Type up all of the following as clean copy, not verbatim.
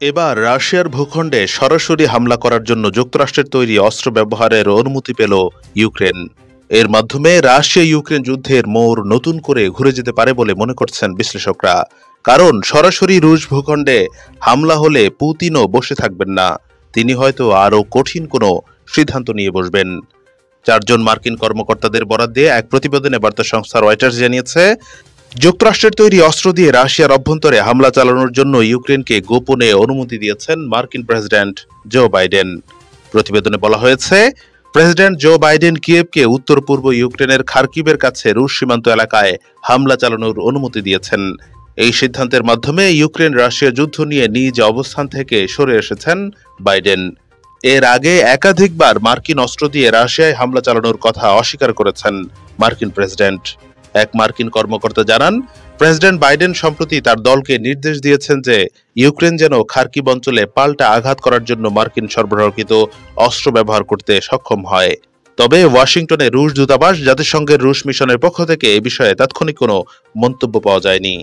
এবার রাশিয়ার ভূখণ্ডে সরাসরি হামলা করার জন্য যুক্তরাষ্ট্রের তৈরি অস্ত্র ব্যবহারের অনুমতি পেল ইউক্রেন। এর মাধ্যমে রাশিয়া ইউক্রেন যুদ্ধের মোড় নতুন করে ঘুরে যেতে পারে বলে মনে করছেন বিশ্লেষকরা। কারণ সরাসরি রুশ ভূখণ্ডে হামলা হলে পুতিনও বসে থাকবেন না, তিনি হয়তো আরও কঠিন কোনো সিদ্ধান্ত নিয়ে বসবেন। 4 জন মার্কিন কর্মকর্তাদের বরাত দিয়ে এক প্রতিবেদনে বার্তা সংস্থা রয়টার্স জানিয়েছে, যুক্তরাষ্ট্রের তৈরি অস্ত্র দিয়ে রাশিয়ার অভ্যন্তরে হামলা চালানোর জন্য ইউক্রেনকে গোপনে অনুমতি দিয়েছেন মার্কিন প্রেসিডেন্ট জো বাইডেন। প্রতিবেদনে বলা হয়েছে, প্রেসিডেন্ট জো বাইডেন কিয়েভকে উত্তর পূর্ব ইউক্রেনের খার্কিভের কাছে রুশ সীমান্ত এলাকায় হামলা চালানোর অনুমতি দিয়েছেন। এই সিদ্ধান্তের মাধ্যমে ইউক্রেন রাশিয়া যুদ্ধ নিয়ে নিজ অবস্থান থেকে সরে এসেছেন বাইডেন। এর আগে একাধিকবার মার্কিন অস্ত্র দিয়ে রাশিয়ায় হামলা চালানোর কথা অস্বীকার করেছেন মার্কিন প্রেসিডেন্ট। এক মার্কিন কর্মকর্তা জানান, প্রেসিডেন্ট বাইডেন সম্প্রতি তার দলকে নির্দেশ দিয়েছেন যে ইউক্রেন যেন খার্কিভ অঞ্চলে পাল্টা আঘাত করার জন্য মার্কিন সরবরাহকৃত অস্ত্র ব্যবহার করতে সক্ষম হয়। তবে ওয়াশিংটনে রুশ দূতাবাস, জাতিসংঘের রুশ মিশনের পক্ষ থেকে এ বিষয়ে তাৎক্ষণিক কোনো মন্তব্য পাওয়া যায়নি।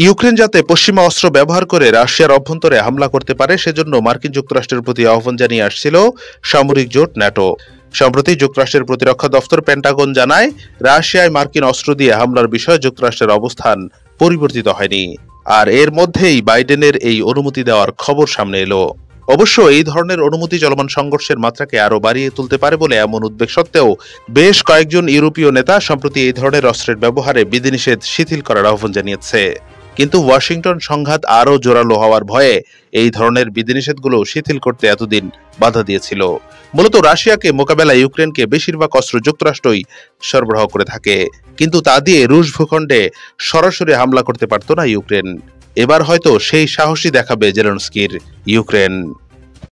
ইউক্রেন যাতে পশ্চিমা অস্ত্র ব্যবহার করে রাশিয়ার অভ্যন্তরে হামলা করতে পারে সেজন্য মার্কিন যুক্তরাষ্ট্রের প্রতি আহ্বান জানিয়ে আসছিল সামরিক জোট ন্যাটো। সম্প্রতি যুক্তরাষ্ট্রের প্রতিরক্ষা দফতর পেন্টাগন জানায়, রাশিয়ায় মার্কিন অস্ত্র দিয়ে হামলার বিষয়ে যুক্তরাষ্ট্রের অবস্থান পরিবর্তিত হয়নি। আর এর মধ্যেই বাইডেনের এই অনুমতি দেওয়ার খবর সামনে এলো। অবশ্য এই ধরনের অনুমতি চলমান সংঘর্ষের মাত্রাকে আরও বাড়িয়ে তুলতে পারে বলে এমন উদ্বেগ সত্ত্বেও বেশ কয়েকজন ইউরোপীয় নেতা সম্প্রতি এই ধরনের অস্ত্রের ব্যবহারে বিধিনিষেধ শিথিল করার আহ্বান জানিয়েছে। কিন্তু ওয়াশিংটন সংঘাত আরও জোরালো হওয়ার ভয়ে এই ধরনের বিধিনিষেধগুলো শিথিল করতে এতদিন বাধা দিয়েছিল। মূলত রাশিয়াকে মোকাবেলায় ইউক্রেনকে বেশিরভাগ অস্ত্র যুক্তরাষ্ট্রই সরবরাহ করে থাকে, কিন্তু তা দিয়ে রুশ ভূখণ্ডে সরাসরি হামলা করতে পারত না ইউক্রেন। এবার হয়তো সেই সাহসই দেখাবে জেলেনস্কির ইউক্রেন।